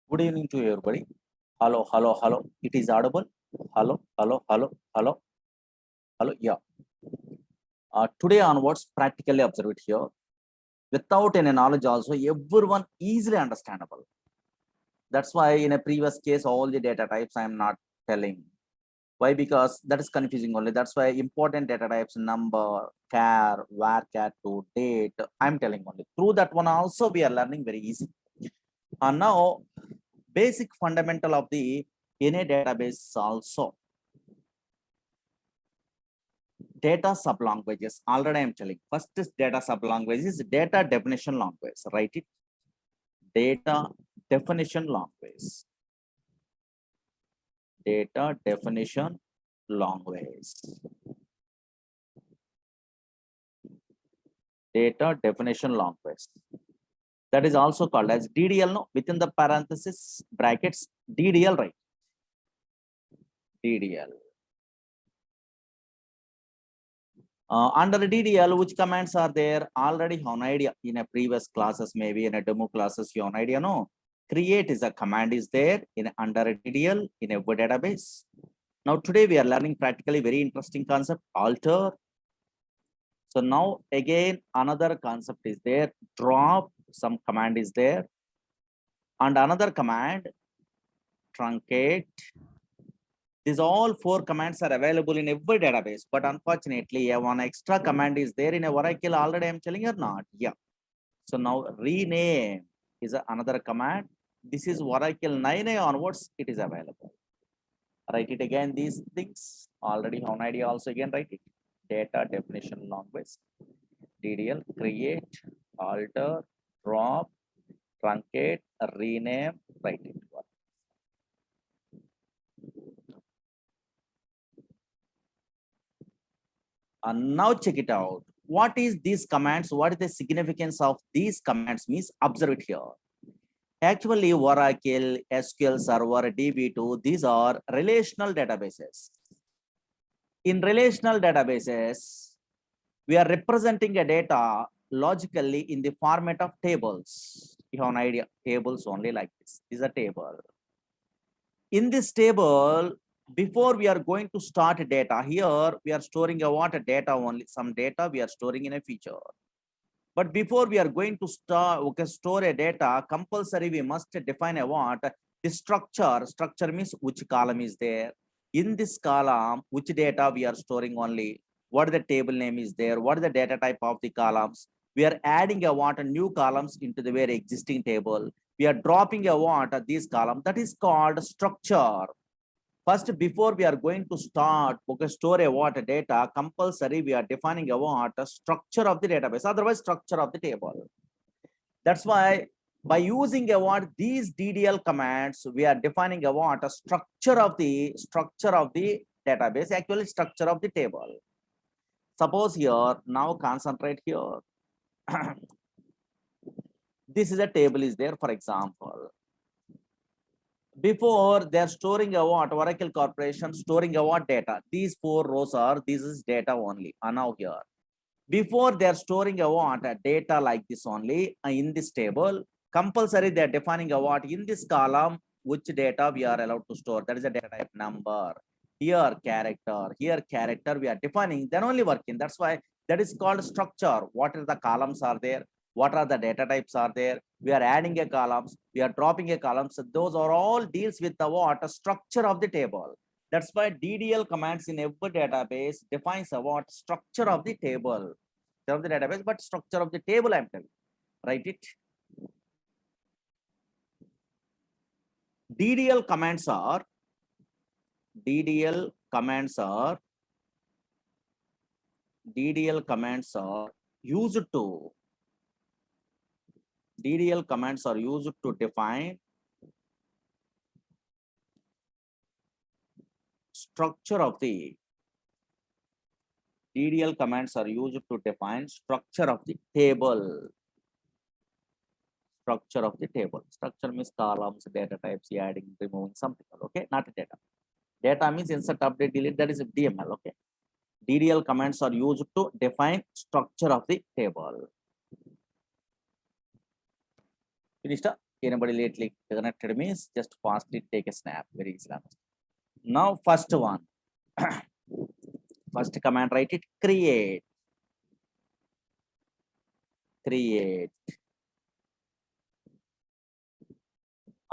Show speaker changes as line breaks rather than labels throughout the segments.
Good evening to everybody. Hello, hello, hello. It is audible. Hello, hello, hello, hello, hello. Yeah. Today onwards, practically observe it here. Without any knowledge, also everyone easily understandable. That's why in a previous case, all the data types I am not telling. Why? Because that is confusing only. That's why important data types, number, char, varchar to date, I'm telling only. Through that one also we are learning very easy. And now basic fundamental of the any database also. Data sublanguages. Already I am telling. First is data sublanguage is data definition language. Write it. Data definition language. Data definition language. Data definition language. That is also called as DDL. No, within the parenthesis brackets DDL, right? DDL. Under DDL, which commands are there? Already have an idea in a previous classes, maybe in a demo classes, you have an idea. No, create is a command is there in under a DDL in a web database. Now today we are learning practically very interesting concept, alter. So now again another concept is there, drop, some command is there, and another command, truncate. These all four commands are available in every database, but unfortunately, one extra command is there in a Oracle already. I'm telling you or not? Yeah. So now rename is another command. This is Oracle 9 onwards. It is available. Write it again. These things already have an idea. Also again write it. Data definition language. DDL create, alter, drop, truncate, rename. Write it. And now check it out. What is these commands? What is the significance of these commands? Means observe it here. Actually, Oracle, SQL Server, DB2, these are relational databases. In relational databases, we are representing a data logically in the format of tables. You have an idea, tables only like this. This is a table. In this table, before we are going to start data, here we are storing a what? A data only, some data we are storing in a feature. But before we are going to store a data, compulsory we must define a what? The structure. Structure means which column is there. In this column, which data we are storing only. What the table name is there. What is the data type of the columns. We are adding a what? New columns into the very existing table. We are dropping a what? These columns. That is called structure. First, before we are going to start store a what data, compulsory we are defining a what structure of the database, otherwise structure of the table. That's why by using a what these DDL commands, we are defining a what a structure of the database, actually structure of the table. Suppose here, now concentrate here. This is a table is there, for example. Before they're storing a what? Oracle Corporation storing a what data? These four rows are, this is data only. And now here. Before they're storing a what? A data like this only in this table. Compulsory they're defining a what? In this column, which data we are allowed to store. That is a data type number. Here character. Here character we are defining. Then only working. That's why that is called structure. What are the columns are there? what are the data types are there, we are adding a columns, we are dropping a columns. Those are all deals with the what? A structure of the table. That's why DDL commands in every database defines a what? Structure of the table. Of the database, but structure of the table I'm telling. Write it. DDL commands are DDL commands are DDL commands are used to DDL commands are used to define structure of the DDL commands are used to define structure of the table. Structure of the table. Structure means columns, data types, adding, removing something. Okay, not data. Data means insert, update, delete. That is DML. Okay. DDL commands are used to define structure of the table. Finished? Anybody lately connected means just fastly take a snap. Very easy. Now, first one. First command, write it. Create. Create.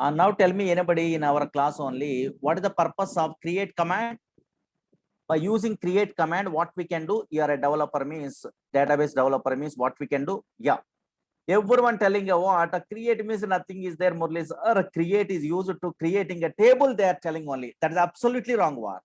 Now tell me, anybody in our class only, what is the purpose of create command? By using create command, what we can do? You are a developer means, database developer means what we can do? Yeah. Everyone telling you what a create means nothing is there, more or less, or create is used to creating a table, they are telling only. That is absolutely wrong one.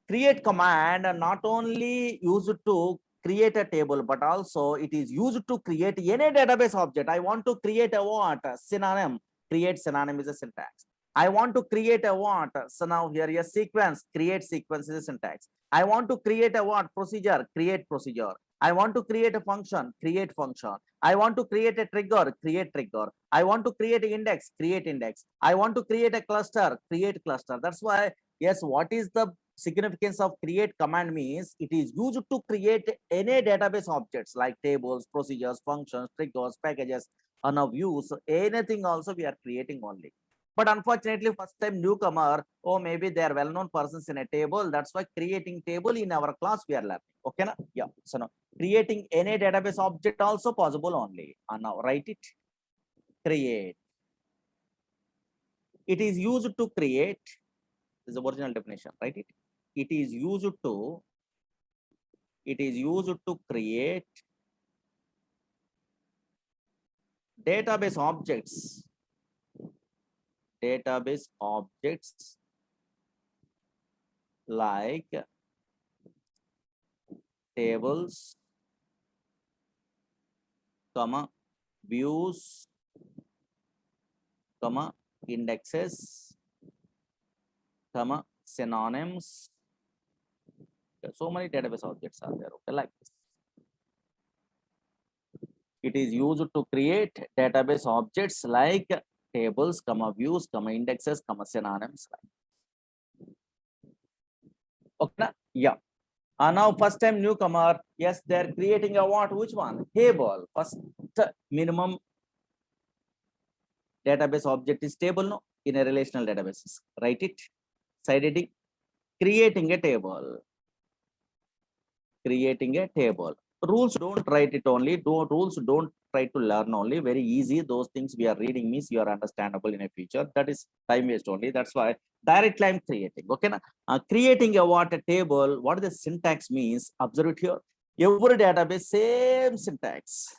Create command not only used to create a table, but also it is used to create any database object. I want to create a what? Synonym. Create synonym is a syntax. I want to create a what? So now here a sequence. Create sequence is a syntax. I want to create a what? Procedure. Create procedure. I want to create a function. Create function. I want to create a trigger. Create trigger. I want to create an index. Create index. I want to create a cluster. Create cluster. That's why, yes, what is the significance of create command means it is used to create any database objects like tables, procedures, functions, triggers, packages, and of views, anything also we are creating only. But unfortunately, first time newcomer, oh, maybe they are well-known persons in a table. That's why creating table in our class we are learning. Okay, na? Yeah. So now creating any database object also possible only. And now write it. Create. It is used to create. This is the original definition. Write it. It is used to create database objects like tables, comma, views, comma, indexes, comma, synonyms. So many database objects are there. Okay, like this. It is used to create database objects like tables, comma, views, comma, indexes, comma, synonyms. Okay, yeah. Now first time newcomer, yes, they're creating a what? Which one? Table. First minimum database object is table, no? In a relational databases. Write it. Side heading. Creating a table. Creating a table. Rules don't write it only. Rules don't try to learn only. Very easy. Those things we are reading means you are understandable in a future. That is time waste only. That's why directly I'm creating. Okay. Creating a what? A table. What the syntax means? Observe it here. Every database, same syntax.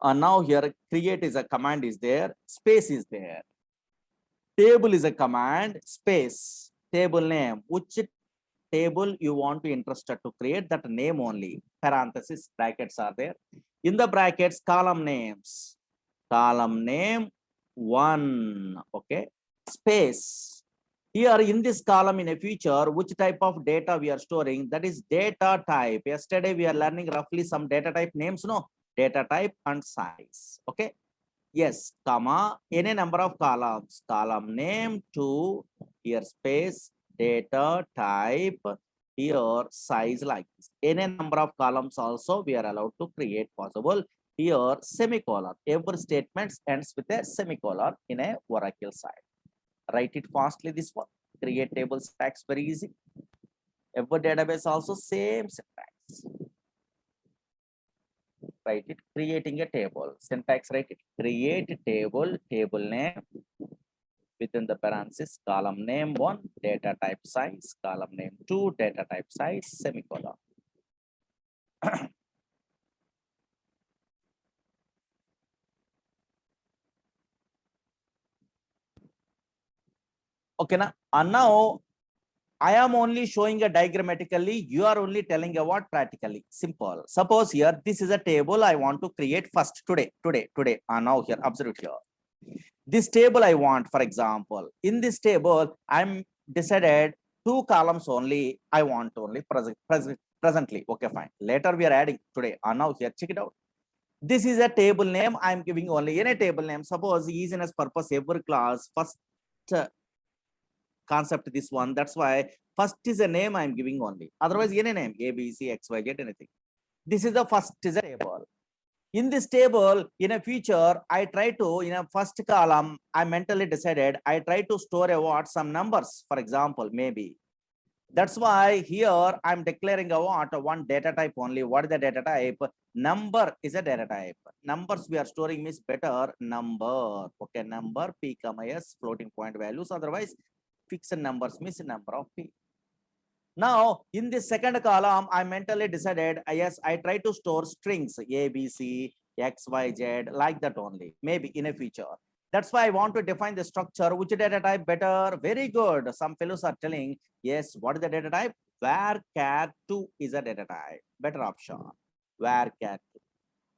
Now here create is a command is there. Space is there. Table is a command. Space. Table name. Which table you want to interested to create, that name only. Parenthesis, brackets are there. In the brackets, column names. Column name 1. Okay. Space. Here in this column in a future, which type of data we are storing? That is data type. Yesterday we are learning roughly some data type names, no? Data type and size. Okay. Yes, comma, any number of columns. Column name 2, here space, data type, here size like this. Any number of columns also we are allowed to create possible. Here semicolon. Every statement ends with a semicolon in a Oracle side. Write it fastly this one. Create table syntax very easy. Every database also same syntax. write it, creating a table. Syntax, write it, create table, table name, within the parenthesis, column name 1, data type size, column name 2, data type size, semicolon. Okay, now, and now I am only showing a diagrammatically, you are only telling a what practically. Simple. Suppose here, this is a table I want to create first today. And now here, observe it here. This table I want, for example, in this table, I'm decided 2 columns only, I want only presently. Okay, fine. Later we are adding today. And now here, check it out. This is a table name I'm giving only in a table name. Suppose easiness purpose, every class, first concept this one. That's why first is a name I'm giving only. Otherwise, any name, A, B, C, X, Y, Z, anything. This is the first is a table. In this table, in a future, I try to, in a first column, I mentally decided, I try to store a what, some numbers, for example, maybe. That's why here I'm declaring a what, one data type only. What is the data type? Number is a data type. Numbers we are storing means better number. Okay, number, P, S, floating point values. Otherwise, fixed numbers means number of P. Now, in this second column, I mentally decided, yes, I try to store strings, A, B, C, X, Y, Z, like that only, maybe in a future. That's why I want to define the structure. Which data type better? Very good. Some fellows are telling, yes, what is the data type? Varchar2 is a data type. Better option. Varchar2.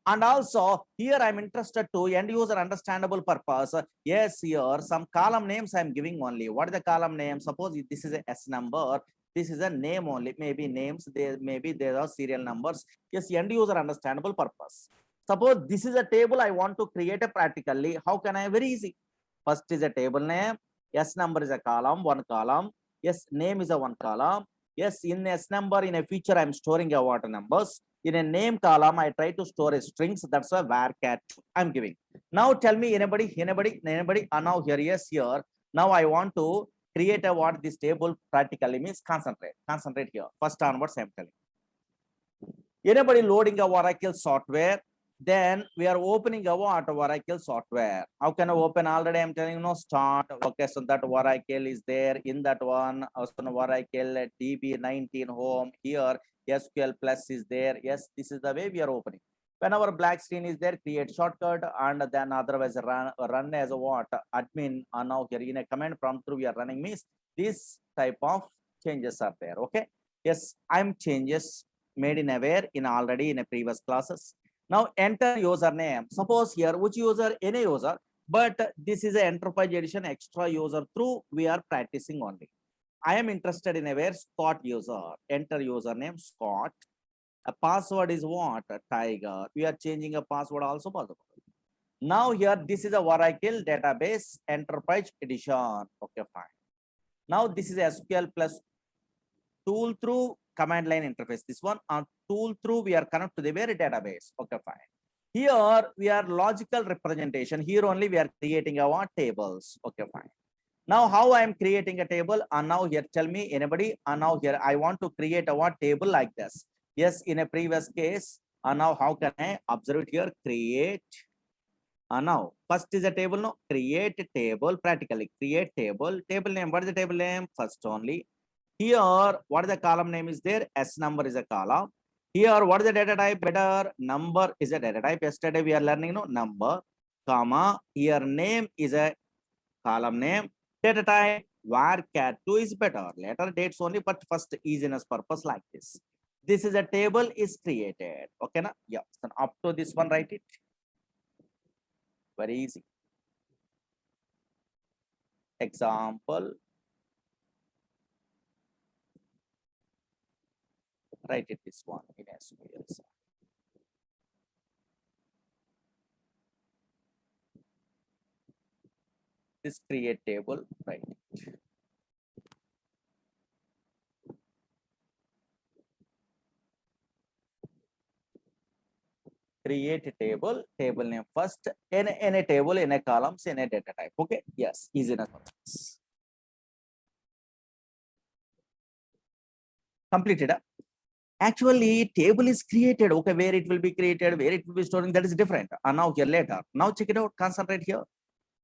And also here I'm interested to end user understandable purpose. Yes, here some column names I'm giving only. What is the column name? Suppose this is a S number. This is a name only. Maybe names, maybe there are serial numbers. Yes, end user understandable purpose. Suppose this is a table I want to create a practically. How can I? Very easy. First is a table name. S number is a column, one column. Yes, name is a one column. Yes, in S number in a feature I'm storing a what numbers. In a name column, I try to store a strings. That's why varchar I'm giving. Now tell me, anybody? Now here, yes, here. Now I want to create a what this table practically means. Concentrate here. First onwards, I'm telling. Anybody loading a Oracle software? Then we are opening a what Oracle software. How can I open? Already I'm telling you, no, start. Okay, so that Oracle is there in that one. Also Oracle DB19 home here. SQL plus is there. Yes, this is the way we are opening. When our black screen is there, create shortcut and then otherwise run as a what admin. Now here in a command prompt through we are running means this type of changes are there. Okay. Yes, I'm changes made in aware in already in a previous classes. Now enter username. Suppose here which user, any user, but this is an enterprise edition extra user through we are practicing only. I am interested in a where Scott user. Enter username Scott. A password is what? A Tiger. We are changing a password also possible. Now here this is a Oracle database enterprise edition. Okay, fine. Now this is SQL plus tool through command line interface. This one on tool through we are connect to the very database. Okay, fine. Here we are logical representation. Here only we are creating our tables. Okay, fine. Now how I am creating a table, and now here tell me anybody, and now here I want to create a what table like this. Yes, in a previous case, and now how can I observe it here? Create. And now first is a table, no, create a table, practically create table name. What is the table name? First only. Here, what is the column name is there? S number is a column. Here, what is the data type? Better number is a data type. Yesterday we are learning, no, number, comma. Here name is a column name. Data type varchar2 is better. Later dates only, but first easiness purpose like this. This is a table is created. Okay, na? Yeah. So up to this one, write it. Very easy. Example. Write it this one in SQL. This create table, right? Create a table name first, in a table, in a columns, in a data type. Okay, yes, easy enough. Completed. Actually, table is created. Okay, where it will be created, where it will be storing, that is different. And now here later. Now check it out, concentrate here.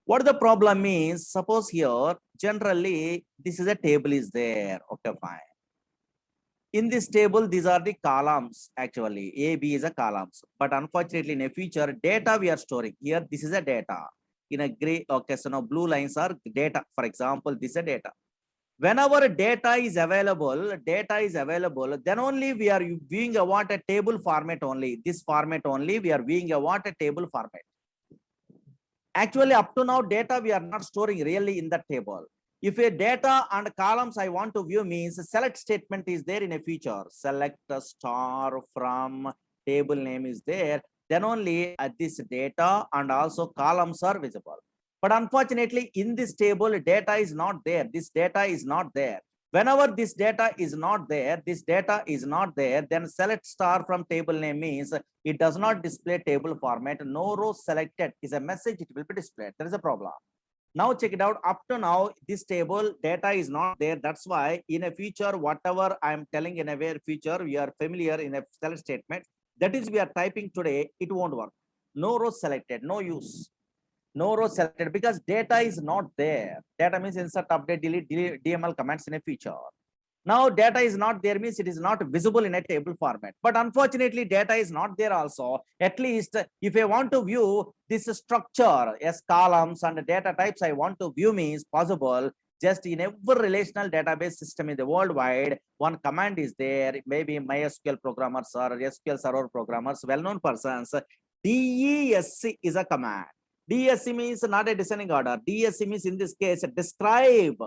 What the problem is, suppose here, generally, this is a table is there. Okay, fine. In this table, these are the columns, actually. A, B is a columns. But unfortunately, in a future, data we are storing. Here, this is a data. In a gray, okay, so now blue lines are data. For example, this is a data. Whenever data is available, then only we are viewing a what a table format only. This format only, we are viewing a what a table format. Actually, up to now, data we are not storing really in the table. If a data and columns I want to view means select statement is there in a feature. Select a star from table name is there. Then only this data and also columns are visible. But unfortunately, in this table, data is not there. This data is not there. Whenever this data is not there, then select star from table name means it does not display table format. No row selected is a message, it will be displayed. There is a problem. Now check it out. Up to now, this table data is not there. That's why in a future, whatever I'm telling in a where future, we are familiar in a select statement. That is, we are typing today, it won't work. No row selected, no use. No row selected because data is not there. Data means insert, update, delete, DML commands in a feature. Now data is not there means it is not visible in a table format. But unfortunately, data is not there also. At least if I want to view this structure as columns and data types, I want to view means possible. Just in every relational database system in the worldwide, one command is there. Maybe MySQL programmers or SQL Server programmers, well-known persons. DESC is a command. DSC means not a descending order. DSC means in this case describe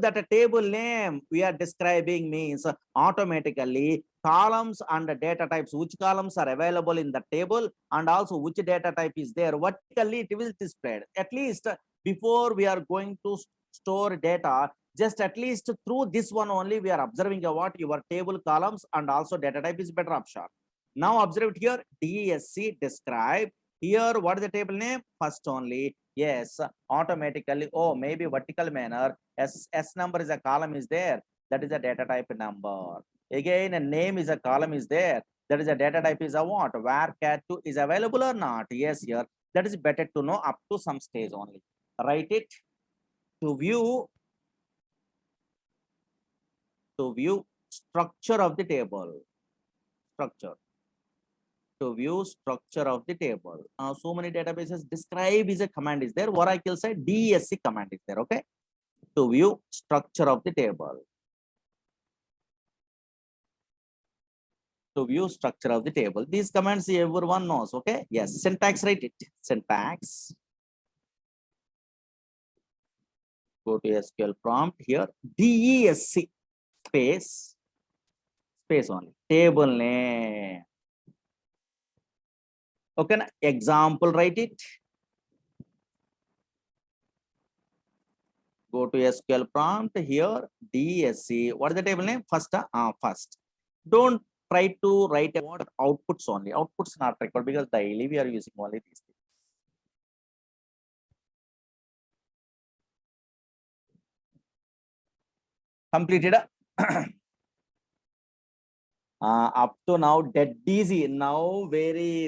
that a table name we are describing means automatically columns and data types, which columns are available in the table and also which data type is there. Vertically it will displayed. At least before we are going to store data, just at least through this one only we are observing what your table columns and also data type is better option. Now observe it here, DSC describe. Here, what is the table name? First only, yes, automatically, oh, maybe vertical manner, S number is a column is there, that is a data type number. Again, a name is a column is there, that is a data type is a what? Where cat2 is available or not? Yes, here, that is better to know up to some stage only. Write it to view structure of the table, structure. To view structure of the table. So many databases, describe is a command is there. Oracle side DSC command is there. Okay. To view structure of the table. To view structure of the table. These commands everyone knows. Okay. Yes. Syntax, write it. Syntax. Go to SQL prompt here. DESC space only. Table name. Okay, example, write it. Go to SQL prompt here, DSC. What is the table name? First. Don't try to write what outputs only. Outputs not required because daily we are using only these things. Completed. Up to now dead easy. Now very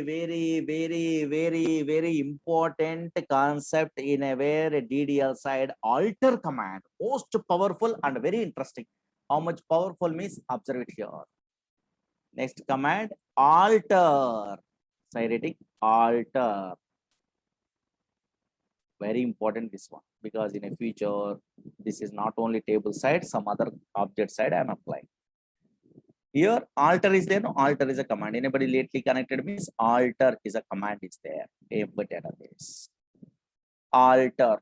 important concept in a very DDL side, alter command, most powerful and very interesting. How much powerful means observe it here. Next command, alter. Citing alter. Very important this one because in a future this is not only table side, some other object side I am applying. Here, alter is there. No, alter is a command. Anybody lately connected means alter is a command is there. Every database. Alter.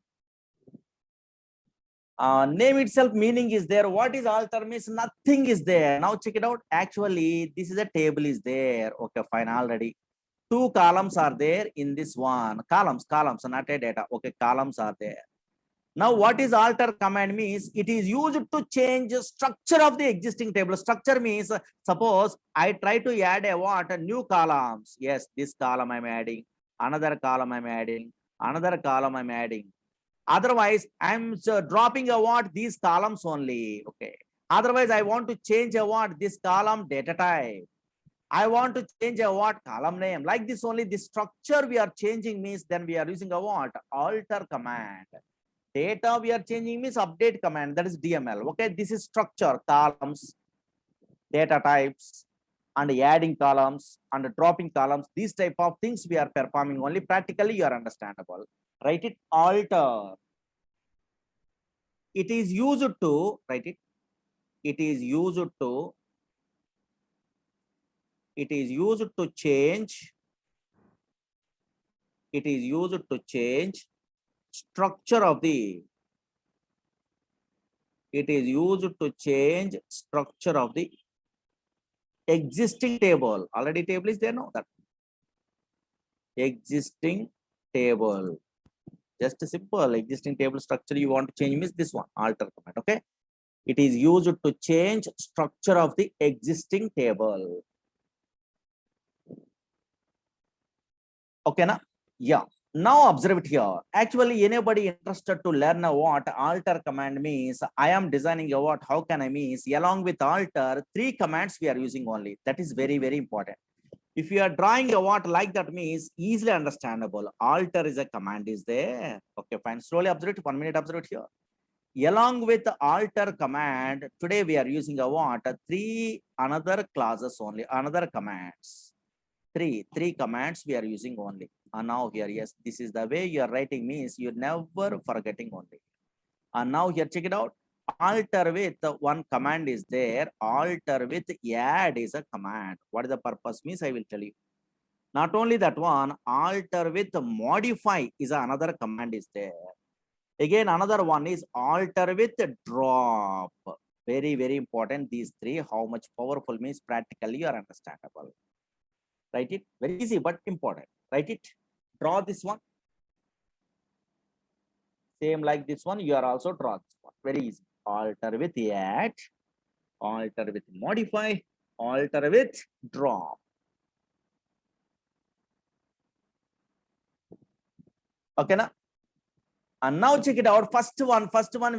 Name itself meaning is there. What is alter means nothing is there. Now check it out. Actually, this is a table is there. Okay, fine. Already. Two columns are there in this one. Columns, not a data. Okay, columns are there. Now, what is alter command means? It is used to change structure of the existing table. Structure means, suppose I try to add a what? A new columns. Yes, this column I'm adding. Another column I'm adding. Another column I'm adding. Otherwise, I'm dropping a what? These columns only. Okay. Otherwise, I want to change a what? This column data type. I want to change a what? Column name. Like this only, the structure we are changing means then we are using a what? Alter command. Data we are changing means update command. That is DML. Okay, this is structure, columns, data types, and adding columns and dropping columns. These type of things we are performing only. Practically, you are understandable. Write it alter. It is used to, write it. It is used to, it is used to change, it is used to change structure of the, it is used to change structure of the existing table. Already table is there, no? That existing table. Just a simple existing table structure you want to change means this one, alter command. Okay. It is used to change structure of the existing table. Okay, na? Yeah. Now observe it here. Actually, anybody interested to learn what alter command means, I am designing a what, how can I means, along with alter, 3 commands we are using only. That is very, very important. If you are drawing a what like that means easily understandable. Alter is a command is there. Okay, fine. Slowly observe it. 1 minute observe it here. Along with alter command, today we are using a what? 3 another clauses only, another commands. Three commands we are using only. And now here, yes, this is the way you are writing means you're never forgetting only. And now here, check it out. Alter with one command is there. Alter with add is a command. What is the purpose means I will tell you. Not only that one, alter with modify is another command is there. Again, another one is alter with drop. Very, very important. These 3, how much powerful means practically you are understandable. Write it. Very easy, but important. Write it. Draw this one. Same like this one, you are also draw this one. Very easy. Alter with add, alter with modify, alter with drop. Okay, na? And now check it out. First one,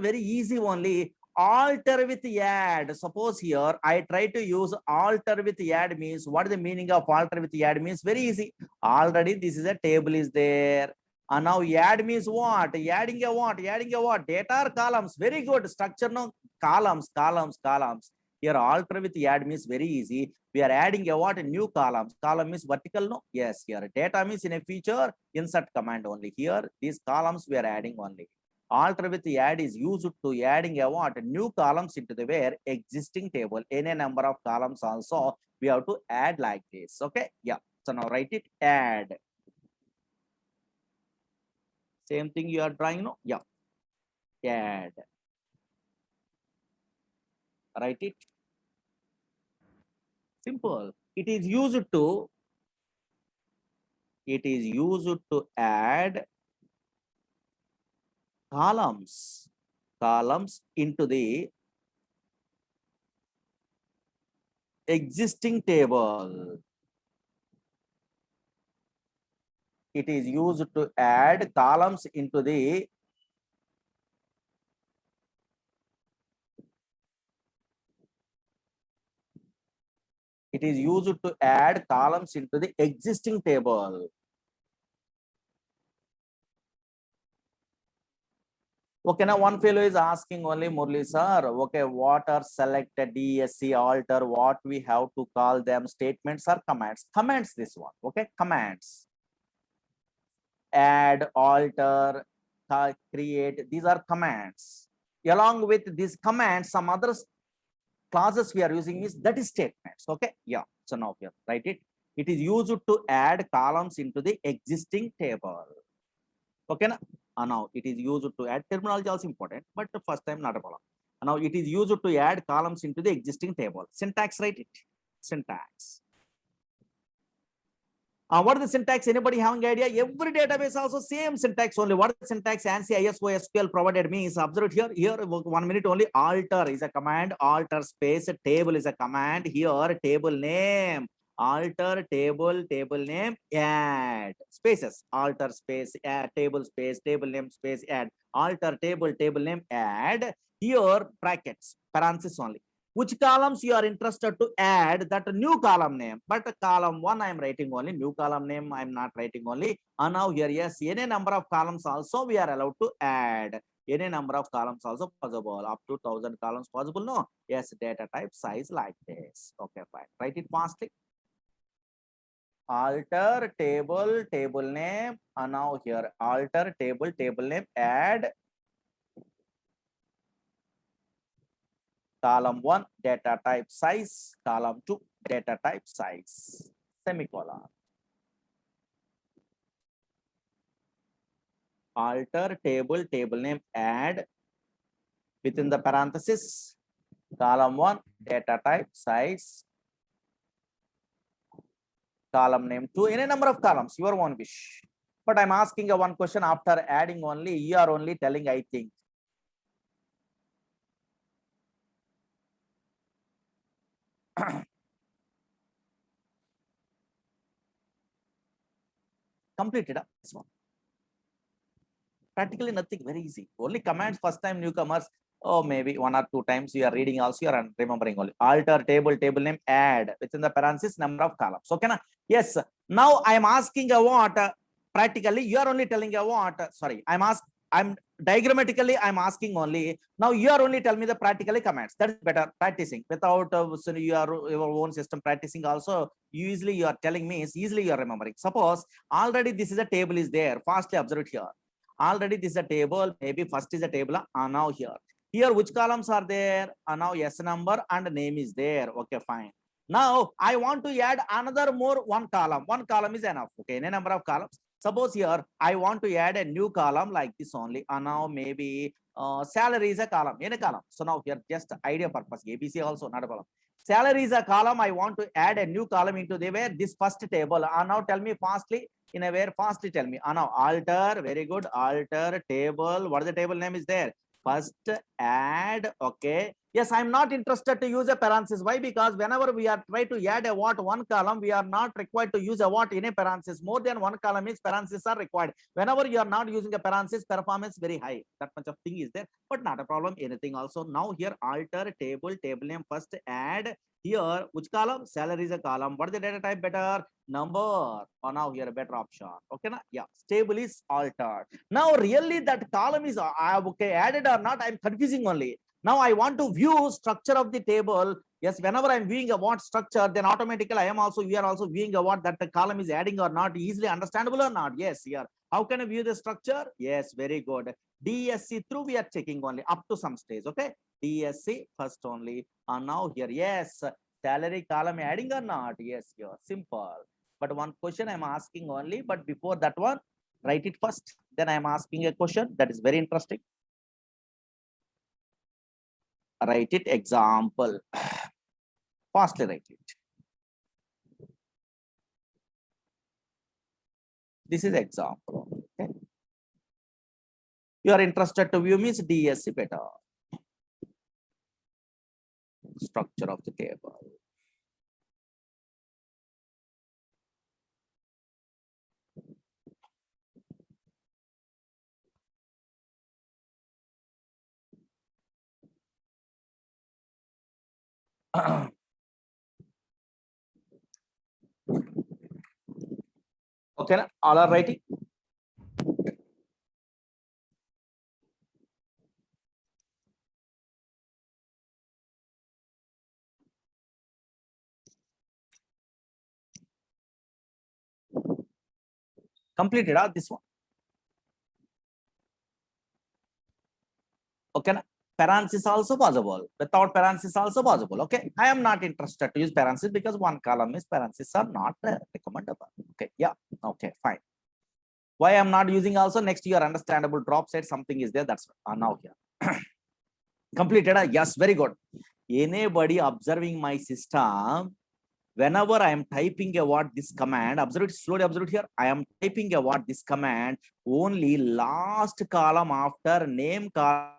very easy only. Alter with add. Suppose here I try to use alter with add means what is the meaning of alter with add means very easy. Already this is a table is there. And now add means what? Adding a what? Adding a what? Data or columns. Very good. Structure no columns. Here alter with add means very easy. We are adding a what? New columns. Column means vertical, no? Yes, here data means in a feature insert command only. Here these columns we are adding only. Alter with add is used to adding a what? New columns into the where existing table. Any number of columns also we have to add like this. Okay. Yeah. So now write it add. Same thing you are drawing, no? Yeah. Add. Write it. Simple. It is used to add columns into the existing table. It is used to add columns into the existing table. Okay, now one fellow is asking only, Murli sir, okay, what are selected DSC alter, what we have to call them, statements or commands? Commands this one, okay, commands. Add, alter, create, these are commands. Along with these commands, some other clauses we are using is that is statements, okay? Yeah, so now here, write it. It is used to add columns into the existing table. Okay, na? Now it is used to add, terminology also important, but the first time not a problem. Now it is used to add columns into the existing table. Syntax, write it. Syntax. What is the syntax? Anybody having idea? Every database also same syntax only. What is the syntax? ANSI ISO SQL provided means observe it here. Here 1 minute only. Alter is a command. Alter space table is a command. Here table name. Alter table name add spaces. Alter space add table space table name space add. Alter table name add. Here brackets, parenthesis only. Which columns you are interested to add that new column name, but column 1 I am writing only, new column name I am not writing only. And now here, yes, any number of columns also we are allowed to add. Any number of columns also possible, up to 1000 columns possible. No, yes, data type size like this. Okay, fine. Write it fastly. Alter table, table name. And now here, alter table, table name, add column 1 data type size, column 2 data type size, semicolon. Alter table, table name, add within the parenthesis, column 1 data type size, column name 2, any number of columns, your own wish. But I'm asking a one question after adding only, you are only telling I think. Completed this one. Practically nothing, very easy. Only commands first time newcomers. Oh, maybe 1 or 2 times you are reading also, you are remembering only. Alter table, table name, add within the parenthesis number of columns. Okay, na? Yes. Now I am asking a what? Practically, you are only telling a what? Sorry, I'm diagrammatically I'm asking only. Now you are only telling me the practically commands. That's better practicing without so your own system practicing also. Usually you are telling me is easily you are remembering. Suppose already this is a table is there. Fastly observe it here. Already this is a table. Maybe first is a table. Now here. Here which columns are there? Now yes number and name is there. Okay, fine. Now I want to add another more one column. One column is enough. Okay, any number of columns. Suppose here I want to add a new column like this only. Now maybe salary is a column. Any column. So now here just idea purpose. ABC also not a problem. Salary is a column. I want to add a new column into the where this first table. Now tell me fastly. In a where fastly tell me. Now alter. Very good. Alter table. What is the table name is there? First add. Okay. Yes, I'm not interested to use a parenthesis. Why? Because whenever we are trying to add a what one column, we are not required to use a what in a parenthesis. More than one column means parenthesis are required. Whenever you are not using a parenthesis, performance very high. That much of thing is there, but not a problem. Anything also. Now here alter table, table name first add. Here which column? Salary is a column. What is the data type better? Number. Or now here a better option. Okay, na? Yeah. Table is altered. Now really that column is okay added or not? I'm confusing only. Now I want to view structure of the table. Yes, whenever I'm viewing a what structure, then automatically we are also viewing a what that the column is adding or not, easily understandable or not. Yes, here. How can I view the structure? Yes, very good. DSC through we are checking only up to some stage. Okay. DSC first only. And now here, yes, salary column adding or not? Yes, here. Simple. But one question I'm asking only, but before that one, write it first. Then I'm asking a question that is very interesting. Write it example. Fastly write it. This is example. Okay. You are interested to view means DSC better. Structure of the table. Okay, all are writing. Completed this one. Okay, parenthesis also possible. Without parenthesis also possible. Okay, I am not interested to use parenthesis because one column is parenthesis are not recommendable. Okay, yeah, okay, fine. Why I'm not using also next year understandable drop set something is there. That's now here. Completed. Yes, very good. Anybody observing my system? Whenever I am typing a what this command, observe it slowly, observe it here. I am typing a what this command, only last column after name column.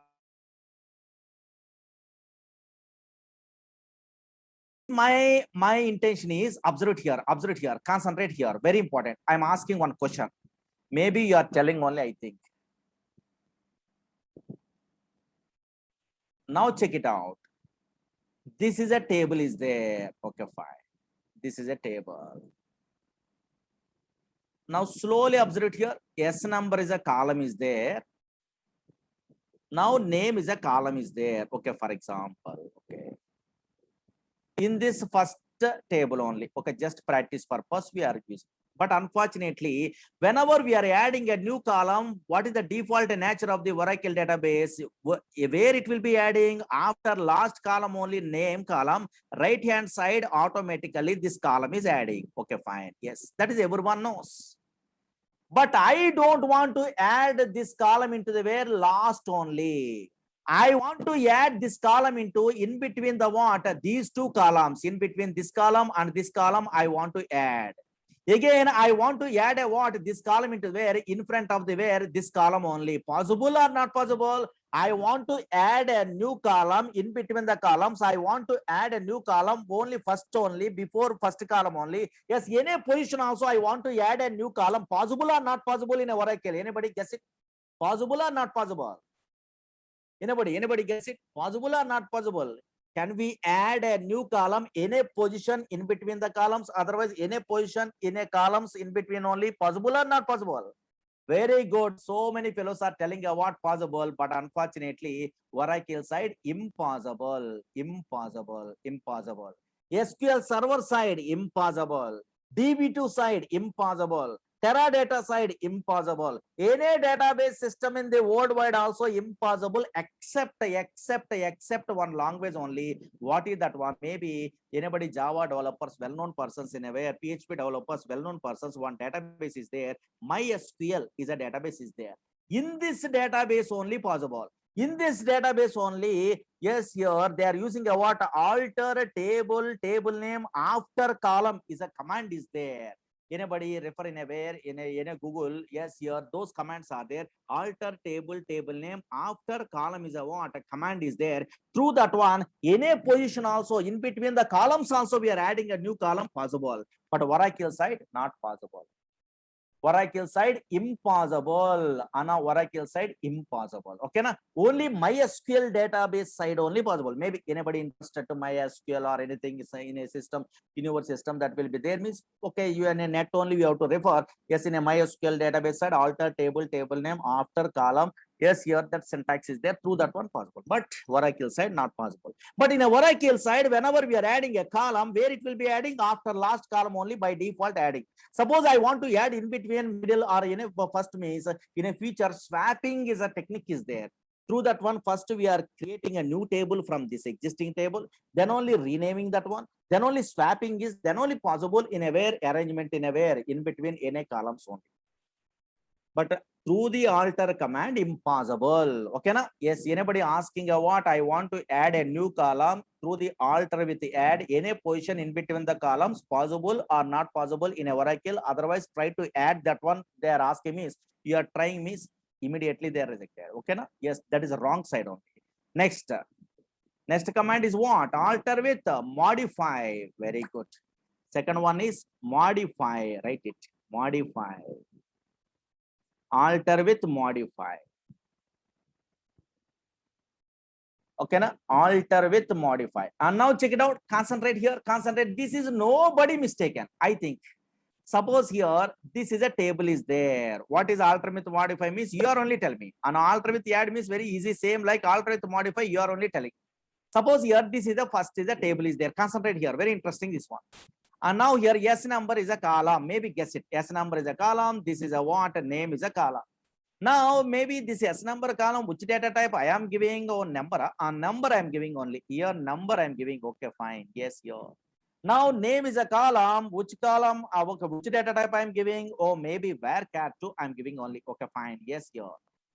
My intention is observe it here, concentrate here. Very important. I'm asking one question. Maybe you are telling only, I think. Now check it out. This is a table is there. Okay, fine. This is a table. Now slowly observe it here. S number is a column is there. Now name is a column is there. Okay, for example. Okay. In this first table only. Okay, just practice purpose we are using. But unfortunately, whenever we are adding a new column, what is the default nature of the Oracle database? Where it will be adding after last column only name column, right hand side automatically this column is adding. Okay, fine. Yes, that is everyone knows. But I don't want to add this column into the where last only. I want to add this column into in between the what? These two columns. In between this column and this column, I want to add. Again, I want to add a what? This column into where? In front of the where? This column only. Possible or not possible? I want to add a new column in between the columns. I want to add a new column only first only before first column only. Yes, any position also I want to add a new column. Possible or not possible in a Oracle? Anybody guess it? Possible or not possible? Anybody guess it? Possible or not possible? Can we add a new column in a position in between the columns? Otherwise, in a position in a columns in between only. Possible or not possible? Very good. So many fellows are telling you what possible, but unfortunately, Oracle side impossible, impossible, impossible. SQL server side impossible. DB2 side impossible. Teradata side impossible. Any database system in the worldwide also impossible except one language only. What is that one? Maybe anybody Java developers, well-known persons in a way, PHP developers, well-known persons, one database is there. MySQL is a database is there. In this database only possible. In this database only, yes, here they are using a what? Alter table name after column is a command is there. Anybody refer in a where in a Google? Yes, here those commands are there. Alter table name after column is a what? A command is there. Through that one, in a position also in between the columns also we are adding a new column possible. But Oracle side not possible. Oracle side impossible. Anna Oracle side impossible. Okay, na? Only MySQL database side only possible. Maybe anybody interested to MySQL or anything is in a system, in your system that will be there means okay, you in a net only we have to refer. Yes, in a MySQL database side, alter table name after column. Yes, here that syntax is there through that one possible. But Oracle side not possible. But in a Oracle side, whenever we are adding a column, where it will be adding after last column only by default adding. Suppose I want to add in between middle or in a first means in a feature swapping is a technique is there. Through that one, first we are creating a new table from this existing table, then only renaming that one, then only swapping is then only possible in a where arrangement in a where in between in a columns only. But through the alter command impossible. Okay, na? Yes, anybody asking a what? I want to add a new column through the alter with the add any position in between the columns possible or not possible in a Oracle. Otherwise, try to add that one. They are asking me. You are trying me. Immediately they are rejected. Okay, na? Yes, that is the wrong side only. Next command is what? Alter with modify. Very good. Second one is modify. Write it. Modify. Alter with modify. Okay, na? Alter with modify. And now check it out. Concentrate here. Concentrate. This is nobody mistaken. I think. Suppose here, this is a table is there. What is alter with modify means? You are only telling me. And alter with add means very easy. Same like alter with modify. You are only telling. Suppose here, this is the first is a table is there. Concentrate here. Very interesting this one. And now here, S number is a column. Maybe guess it. S number is a column. This is a what? Name is a column. Now, maybe this S number column, which data type I am giving or number. A number I am giving only. Here, number I am giving. Okay, fine. Yes, here. Now, name is a column. Which column? Which data type I am giving? Or maybe where cat2 I am giving only. Okay, fine. Yes, here.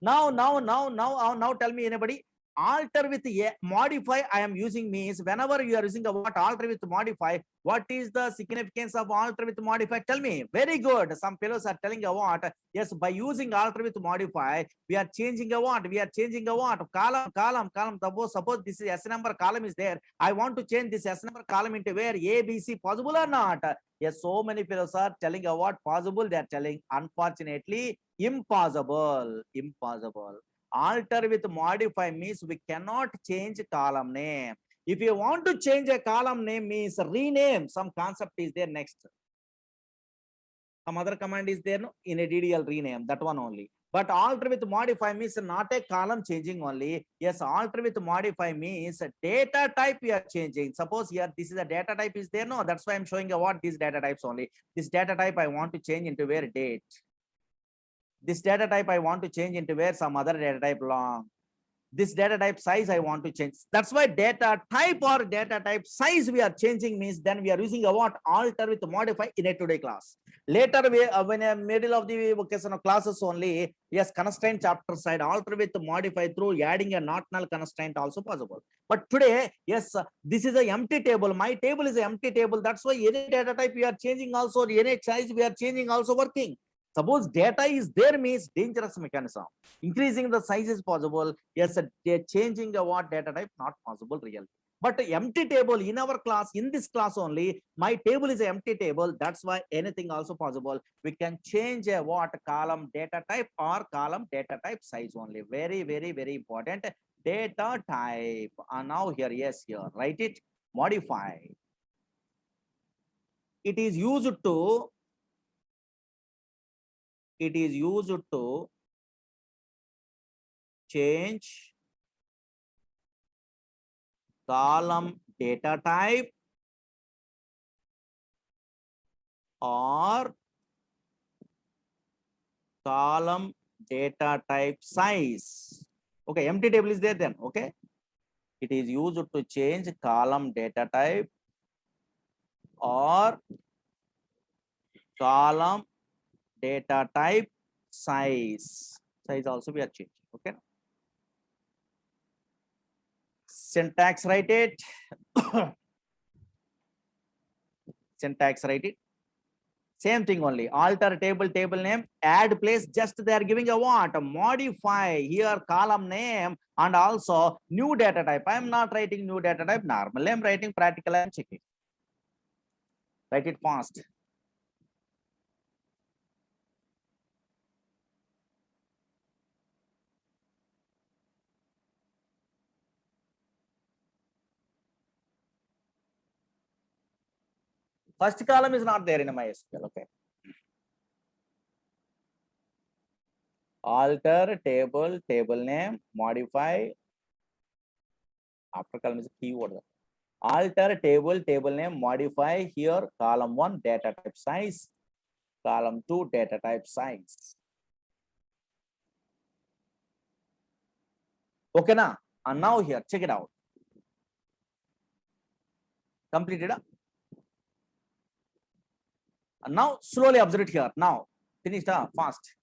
Now, tell me anybody. Alter with modify I am using means whenever you are using a what alter with modify, what is the significance of alter with modify? Tell me. Very good. Some fellows are telling a what? Yes, by using alter with modify, we are changing a what? We are changing a what? Column. Suppose this is S number column is there. I want to change this S number column into where A, B, C possible or not? Yes, so many fellows are telling a what possible. They are telling unfortunately impossible. Alter with modify means we cannot change column name. If you want to change a column name means rename, some concept is there next. Some other command is there, no? In a DDL rename, that one only. But alter with modify means not a column changing only. Yes, alter with modify means data type we are changing. Suppose here this is a data type is there. No, that's why I'm showing you what these data types only. This data type I want to change into where date. This data type I want to change into where some other data type long. This data type size I want to change. That's why data type or data type size we are changing means then we are using a what? Alter with modify in a today class. Later we when a middle of the vocational classes only, yes, constraint chapter side alter with modify through adding a not null constraint also possible. But today, yes, this is a empty table. My table is an empty table. That's why any data type we are changing also, any size we are changing also working. Suppose data is there means dangerous mechanism. Increasing the size is possible. Yes, changing the what data type not possible really. But empty table in our class, in this class only, my table is an empty table. That's why anything also possible. We can change a what column data type or column data type size only. Very, very, very important. Data type. And now here, yes, here, write it, modify. It is used to change column data type or column data type size. Okay, empty table is there then. Okay, it is used to change column data type or column data type size. Size also we are changing. Okay, syntax, write it. Syntax, write it. Same thing only. Alter table, table name, add place. Just they are giving a what? A modify here column name and also new data type. I am not writing new data type. Normal I am writing, practical I am checking. Write it fast. First column is not there in MySQL. Okay. Alter table, table name, modify. After column is a keyword. Alter table, table name, modify here column 1 data type size, column 2 data type size. Okay now, and now here check it out. Completed. And now slowly observe it here. Now finished fast.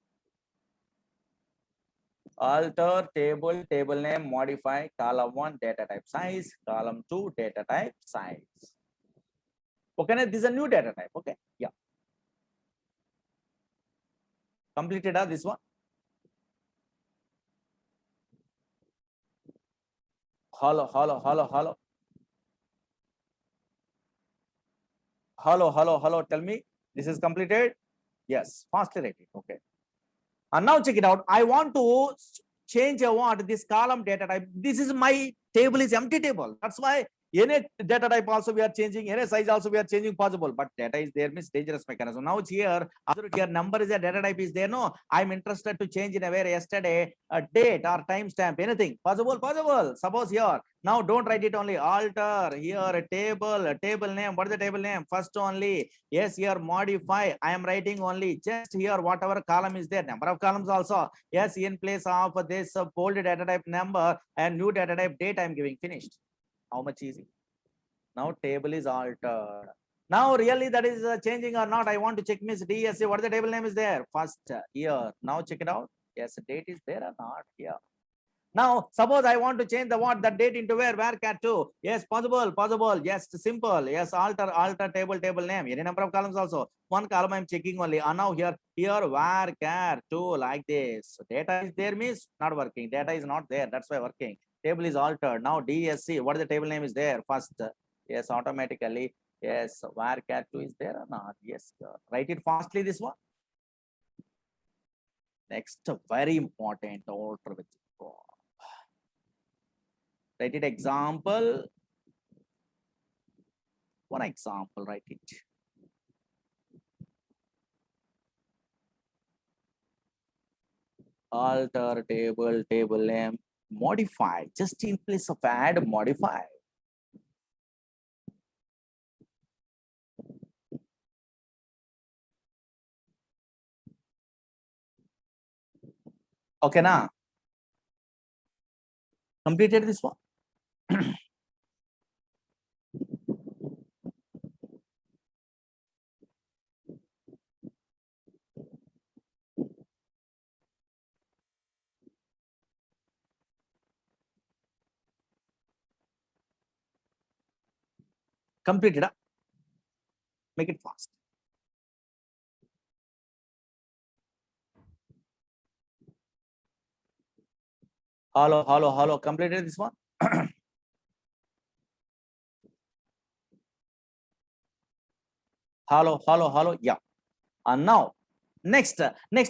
Alter table, table name, modify column 1 data type size, column 2 data type size. Okay, now this is a new data type. Okay, yeah. Completed this one. Hello. Tell me, this is completed. Yes, fastly write it. Okay. And now check it out. I want to change a what this column data type. This is my table is empty table. That's why any data type also we are changing, any size also we are changing possible, but data is there means dangerous mechanism. Now it's here, here number is a data type is there. No, I'm interested to change in a way yesterday, a date or timestamp, anything possible. Suppose here, now don't write it only alter here a table name. What is the table name? First only, yes, here modify. I am writing only just here whatever column is there, number of columns also. Yes, in place of this old data type number and new data type date, I'm giving finished. How much easy? Now table is altered. Now really that is changing or not? I want to check means DSA. What is the table name is there? First here. Now check it out. Yes, date is there or not here. Now suppose I want to change the what that date into where cat 2. Yes, possible. Yes, simple. Yes, alter table name. Any number of columns also. One column I'm checking only. And now here cat 2 like this. Data is there means not working. Data is not there. That's why working. Table is altered. Now DSC, what is the table name is there? First, yes, automatically. Yes, cat 2 is there or not? Yes, write it fastly this one. Next, very important, alter with Write it example. One example, write it. Alter table name, modify, just in place of add, modify. Okay, now completed this one. Completed. Make it fast. Hello. Completed this one. Hello. Yeah. And now, next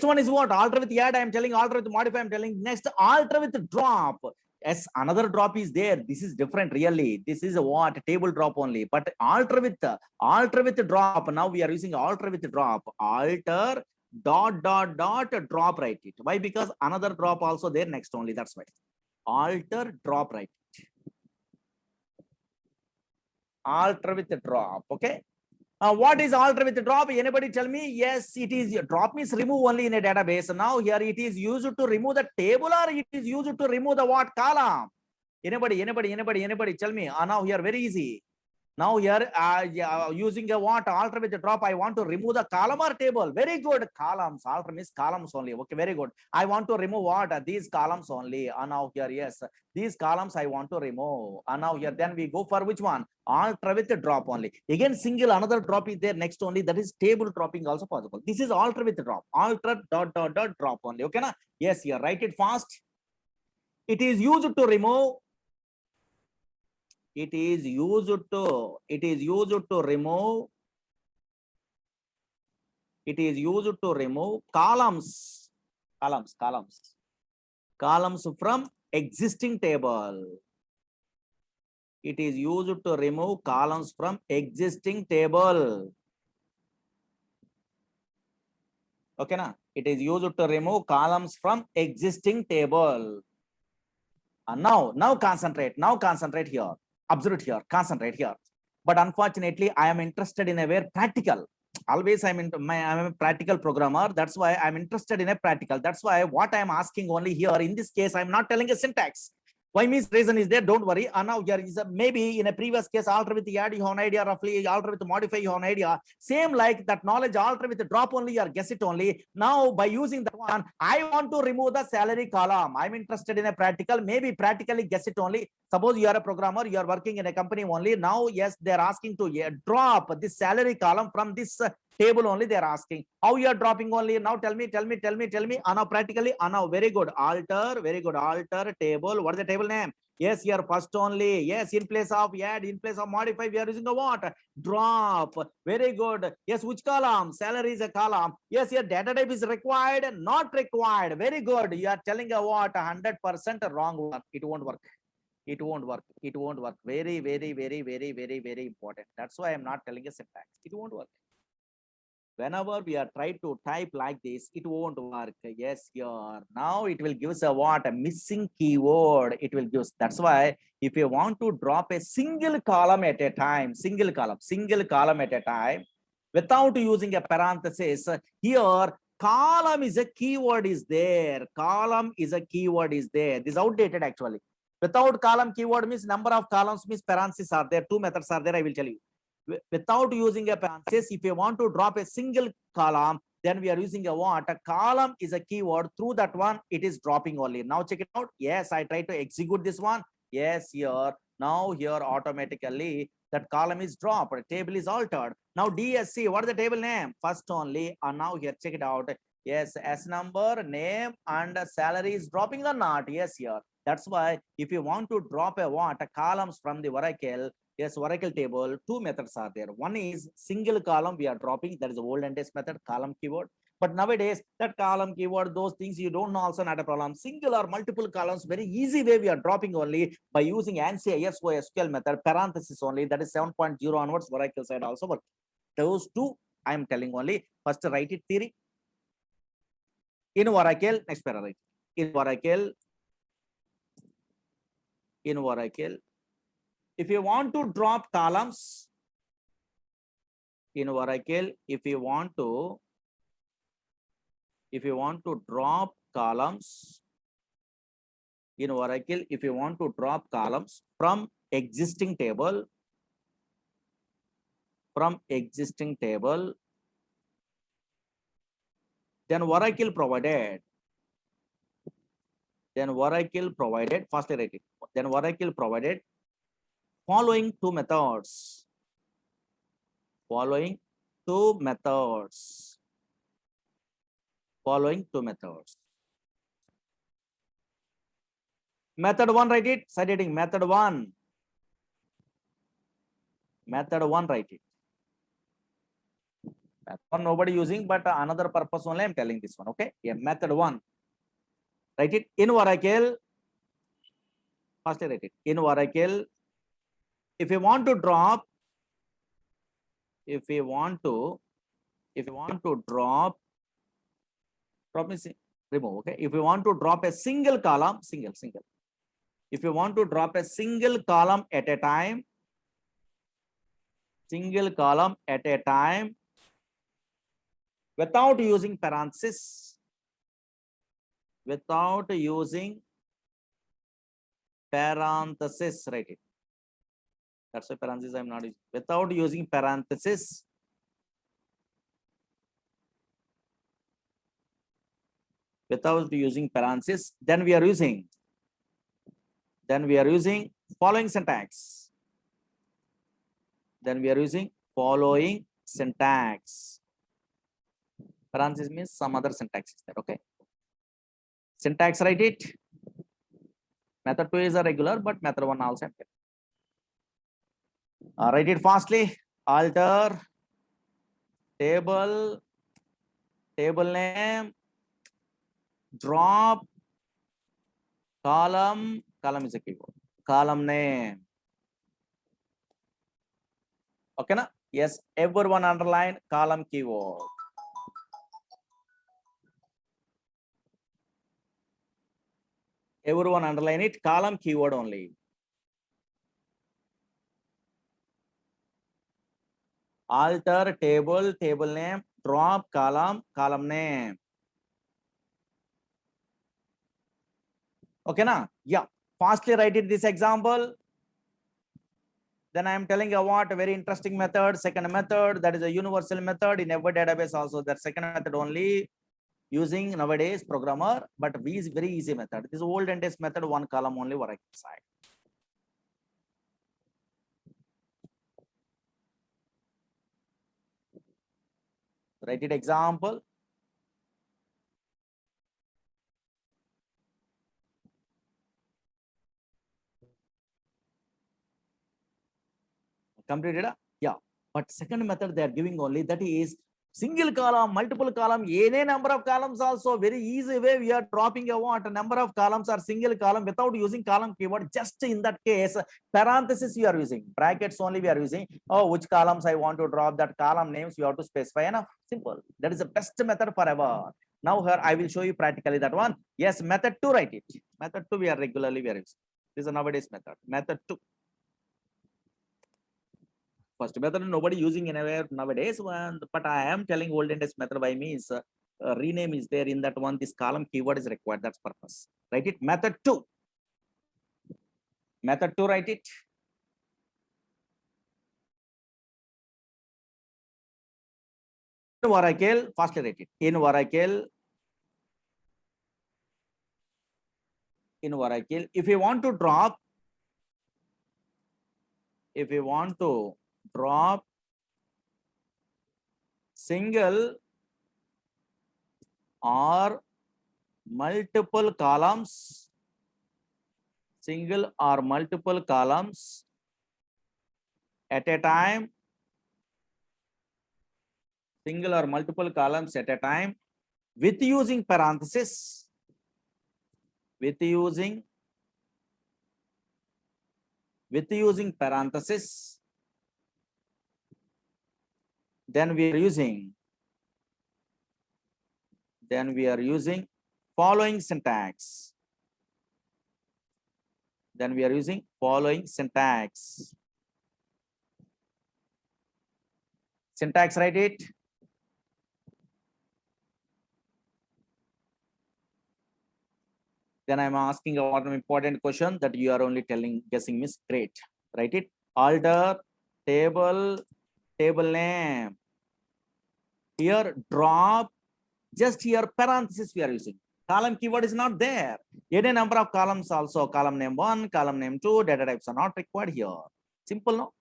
one is what? Alter with add, I am telling. Alter with modify, I am telling. Next, alter with drop. Yes, another drop is there. This is different, really. This is a what? Table drop only. But alter with drop. Now we are using alter with drop. Alter dot drop, write it. Why? Because another drop also there next only. That's why. Alter drop, write it. Alter with drop. Okay. What is alter with drop? Anybody tell me? Yes, it is. Drop means remove only in a database. Now here it is used to remove the table, or it is used to remove the what column? Anybody tell me. Now here very easy. Now here using a what? Alter with the drop. I want to remove the column or table. Very good. Columns. Alter means columns only. Okay, very good. I want to remove what? These columns only. Now here, yes. These columns I want to remove. Now here, then we go for which one? Alter with the drop only. Again, single another drop is there next only. That is table dropping also possible. This is alter with the drop. Alter dot drop only. Okay, na? Yes, here. Write it fast. It is used to remove. It is used to remove. It is used to remove columns from existing table. It is used to remove columns from existing table. Okay, na? It is used to remove columns from existing table. And now concentrate. Now concentrate here. Observe here. Concentrate here. But unfortunately, I am interested in a very practical. Always I'm a practical programmer. That's why I'm interested in a practical. That's why what I'm asking only here in this case, I'm not telling a syntax. Why means reason is there, don't worry. And now here is maybe in a previous case, alter with the add, you have an idea, roughly alter with the modify, you have an idea. Same like that knowledge, alter with the drop only or guess it only. Now by using that one, I want to remove the salary column. I'm interested in a practical, maybe practically guess it only. Suppose you are a programmer, you are working in a company only. Now, yes, they're asking to drop this salary column from this table only. They're asking how you are dropping only. Now tell me. Now practically, now very good. Alter table. What is the table name? Yes, here first only. Yes, in place of add, in place of modify, we are using a what? Drop. Very good. Yes, which column? Salary is a column. Yes, your data type is required, not required. Very good. You are telling a what? 100% wrong one. It won't work. It won't work. Very important. That's why I'm not telling a syntax. It won't work. Whenever we are trying to type like this, it won't work. Yes, here. Now it will give us a what? A missing keyword. It will give us. That's why if you want to drop a single column at a time, single column at a time, without using a parenthesis, here column is a keyword is there. This is outdated actually. Without column keyword means number of columns means parentheses are there. Two methods are there. I will tell you. Without using a parenthesis, if you want to drop a single column, then we are using a what? A column is a keyword. Through that one, it is dropping only. Now check it out. Yes, I try to execute this one. Yes, here. Now here automatically that column is dropped. Table is altered. Now DSC, what is the table name? First only. And now here, check it out. Yes, S number, name, and salary is dropping or not? Yes, here. That's why if you want to drop a what? A columns from the Oracle, yes, Oracle table, two methods are there. One is single column we are dropping. That is the old and test method, column keyword. But nowadays, that column keyword, those things you don't know, also not a problem. Single or multiple columns, very easy way we are dropping only by using ANSI SQL method, parenthesis only. That is 7.0 onwards, Oracle side also work. Those two I am telling only. First, write it theory. In Oracle, next para write. In Oracle, if you want to drop columns, in Oracle, if you want to drop columns, in Oracle, if you want to drop columns from existing table, then Oracle provided, firstly write it. Then Oracle provided following two methods. Method one, write it. Side heading, method one. Write it. Method one nobody using, but another purpose only I'm telling this one. Okay. Yeah, method one. Write it. In Oracle, firstly write it. In Oracle, if you want to drop, means remove. Okay. If you want to drop a single column, if you want to drop a single column at a time, without using parenthesis, write it. That's why parenthesis I'm not using. Without using parenthesis, then we are using following syntax. Parenthesis means some other syntax is there. Okay. Syntax, write it. Method 2 is a regular, but method 1 also. Write it fastly. Alter table name, drop column is a keyword. Column name. Okay, na? Yes, everyone underline column keyword. Everyone underline it, column keyword only. Alter table name, drop column name. Okay, na? Yeah. Fastly write it this example. Then I am telling you what a very interesting method. Second method, that is a universal method in every database also. That second method only using nowadays programmer, but V is very easy method. This old and test method, one column only what I can say. Write it example. Completed? Yeah. But second method they are giving only, that is single column, multiple column, any number of columns also. Very easy way we are dropping a what number of columns or single column without using column keyword. Just in that case, parenthesis you are using, brackets only we are using. Oh, which columns I want to drop, that column names you have to specify. Enough, simple. That is the best method forever. Now here I will show you practically that one. Yes, method 2, write it. Method 2 we are regularly using. This is a nowadays method. Method 2. First method nobody using anywhere nowadays, but I am telling olden days method by means rename is there in that one. This column keyword is required. That's purpose. Write it. Method 2. Method 2. Write it. In Oracle, fastly write it. In Oracle, if you want to drop, single or multiple columns, at a time, with using parenthesis, with using parenthesis, then we are using following syntax. Then we are using following syntax. Syntax, write it. Then I'm asking about an important question that you are only guessing means great. Write it. Alter table name. Here drop, just here parenthesis we are using. Column keyword is not there. Any number of columns also, column name 1, column name 2, data types are not required here. Simple, no?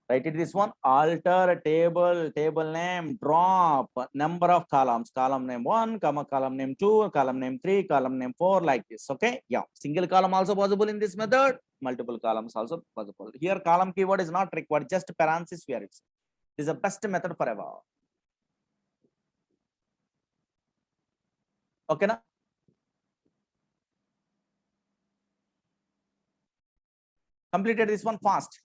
Write it this one. Alter table name, drop number of columns, column name 1, comma column name 2, column name 3, column name 4, like this. Okay, yeah, single column also possible in this method, multiple columns also possible. Here column keyword is not required, just parenthesis we are using. This is the best method forever. Okay, na? Completed this one fast.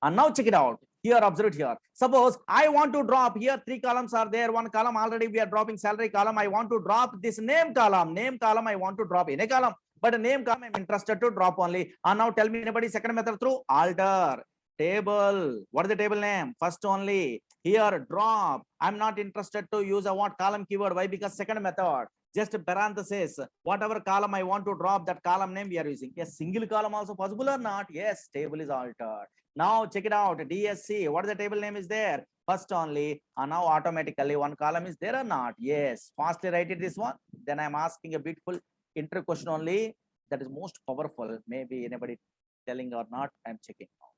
And now check it out. Here, observe it here. Suppose I want to drop here, 3 columns are there. 1 column already we are dropping salary column. I want to drop this name column. Name column I want to drop in a column, but a name column I'm interested to drop only. And now tell me anybody second method through alter table. What is the table name? First only. Here drop. I'm not interested to use a what column keyword. Why? Because second method. Just a parenthesis. Whatever column I want to drop, that column name we are using. Yes, single column also possible or not? Yes, table is altered. Now check it out. DSC. What is the table name is there? First only. And now automatically one column is there or not? Yes. Fastly write it this one. Then I'm asking a beautiful intro question only. That is most powerful. Maybe anybody telling or not, I'm checking now.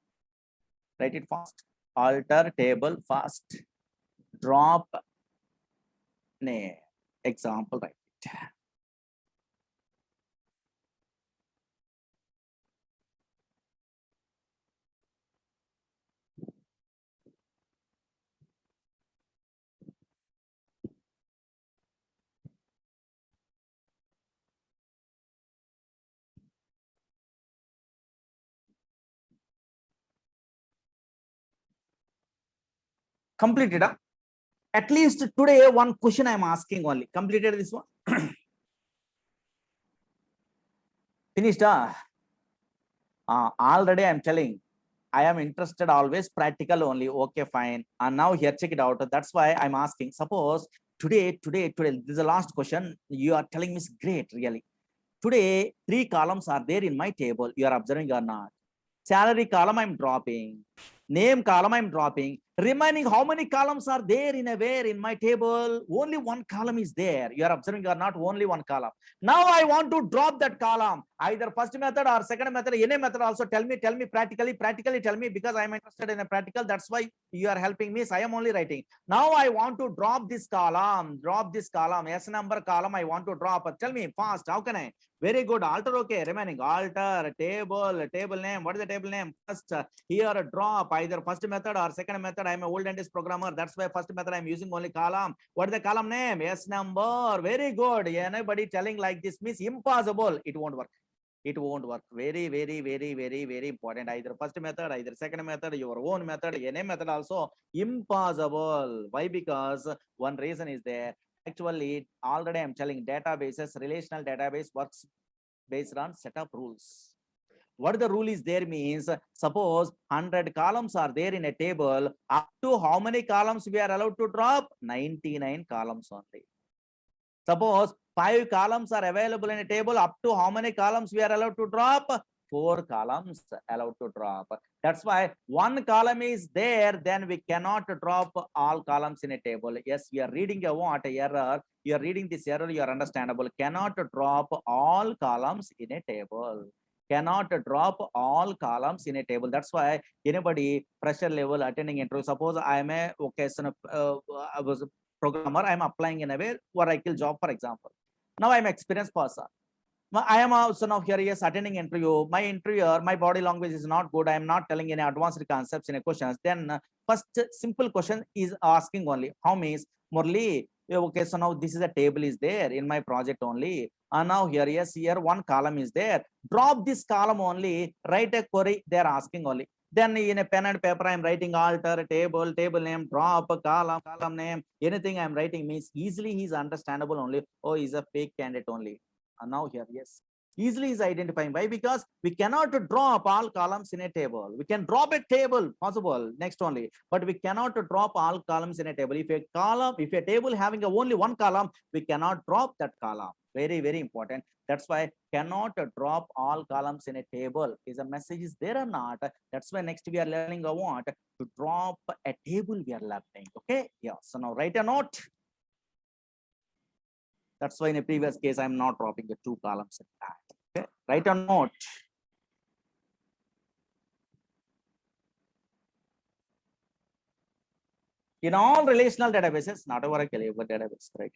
Write it fast. Alter table fast. Drop name. Example, write it. Completed. Huh? At least today, one question I'm asking only. Completed this one. Finished. Already I'm telling. I am interested always practical only. Okay, fine. And now here, check it out. That's why I'm asking. Suppose today, this is the last question. You are telling me is great, really. Today, 3 columns are there in my table. You are observing or not? Salary column I'm dropping. Name column I'm dropping. Remaining how many columns are there in my table? Only 1 column is there. You are observing or not? Only 1 column. Now I want to drop that column. Either first method or second method, any method also tell me practically tell me, because I am interested in a practical. That's why you are helping me. So I am only writing. Now I want to drop this column. S number column I want to drop. Tell me fast. How can I? Very good. Alter. Okay. Remaining. Alter table name. What is the table name? First here drop either first method or second method. I am a old and programmer. That's why first method I am using only column. What is the column name? S number. Very good. Anybody telling like this means impossible. It won't work. It won't work. Very, very, very, very, very important. Either first method, either second method, your own method, any method also impossible. Why? Because one reason is there. Actually, already I'm telling databases, relational database works based on set of rules. What the rule is there means, suppose 100 columns are there in a table, up to how many columns we are allowed to drop? 99 columns only. Suppose 5 columns are available in a table, up to how many columns we are allowed to drop? 4 columns allowed to drop. That's why 1 column is there, then we cannot drop all columns in a table. Yes, we are reading a what error. You are reading this error, you are understandable. Cannot drop all columns in a table. Cannot drop all columns in a table. That's why anybody pressure level attending interview, suppose I am a occasional I was programmer, I'm applying in a way Oracle job, for example. Now I'm experienced person. I am also now here, yes, attending interview. My interviewer, my body language is not good. I am not telling any advanced concepts in a questions. Then first simple question is asking only how means Murli. Okay, so now this is a table is there in my project only. And now here, yes, here one column is there. Drop this column only, write a query. They are asking only. Then in a pen and paper, I am writing alter, table name, drop, column name, anything I am writing means easily he is understandable only. Oh, he's a fake candidate only. And now here, yes, easily is identifying. Why? Because we cannot drop all columns in a table. We can drop a table, possible, next only, but we cannot drop all columns in a table. If a table having only one column, we cannot drop that column. Very, very important. That's why cannot drop all columns in a table. Is a message is there or not? That's why next we are learning what to drop a table we are learning. Okay. Yeah. So now write a note. That's why in a previous case, I'm not dropping the two columns in that. Okay. Write a note. In all relational databases, not a Oracle, but database, right?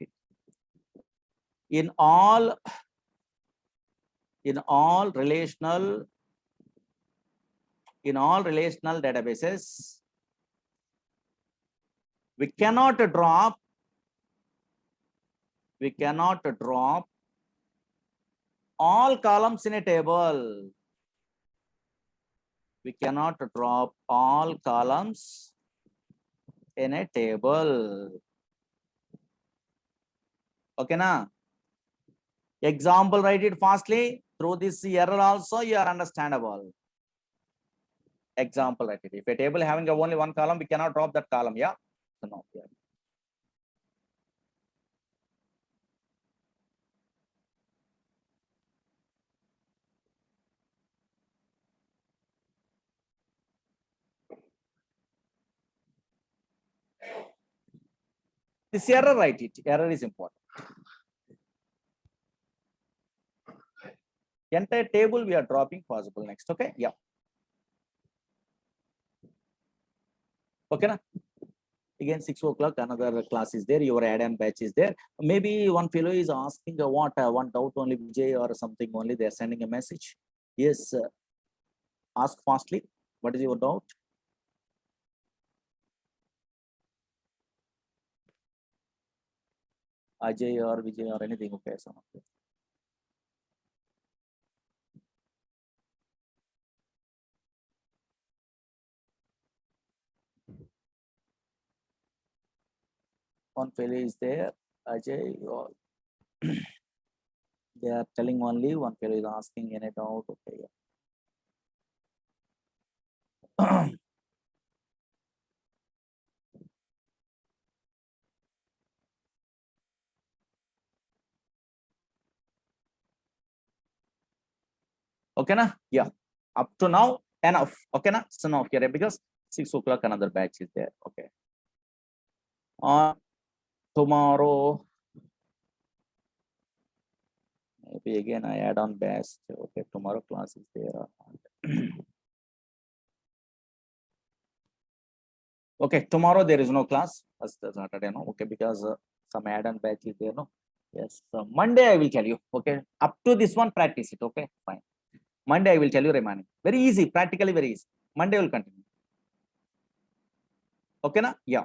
In all relational databases, we cannot drop all columns in a table. We cannot drop all columns in a table. Okay, na? Example, write it fastly. Through this error also, you are understandable. Example, write it. If a table having only one column, we cannot drop that column. Yeah. So no. Yeah. This error, write it. Error is important. Entire table we are dropping possible next. Okay. Yeah. Okay. Na? Again, 6 o'clock, another class is there. Your add-on batch is there. Maybe one fellow is asking what one doubt only Vijay or something only. They're sending a message. Yes. Ask fastly. What is your doubt? Ajay or Vijay or anything. Okay. So, okay. One fellow is there. Ajay or they are telling only one fellow is asking any doubt. Okay. Yeah. Okay, na? Yeah. Up to now, enough. Okay, na? So now here because 6 o'clock another batch is there. Okay. Tomorrow, maybe again I add on batch. Okay, tomorrow class is there. Okay, tomorrow there is no class. Saturday, no. Okay, because some add-on batch is there, no. Yes, so Monday I will tell you. Okay, up to this one practice it. Okay, fine. Monday I will tell you remaining. Very easy, practically very easy. Monday will continue. Okay, na? Yeah.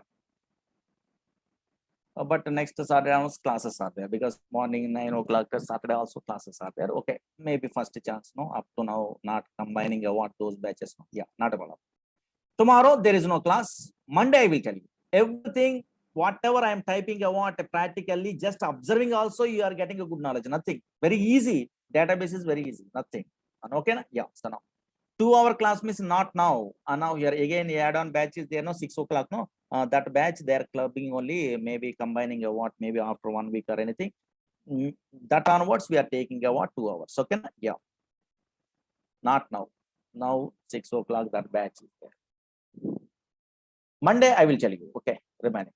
But next Saturday also classes are there because morning 9 o'clock Saturday also classes are there. Okay, maybe first chance, no. Up to now, not combining what those batches. No. Yeah, not a problem. Tomorrow there is no class. Monday I will tell you everything. Whatever I am typing, I want practically just observing. Also, you are getting a good knowledge. Nothing very easy. Database is very easy. Nothing. Okay, na? Yeah. So now 2-hour class means not now. And now here again add-on batch is there. No 6 o'clock. No. That batch they are clubbing only, maybe combining a what, maybe after 1 week or anything. That onwards we are taking a what, 2 hours. Okay, yeah, not now. Now 6 o'clock that batch is there. Monday I will tell you. Okay, remaining.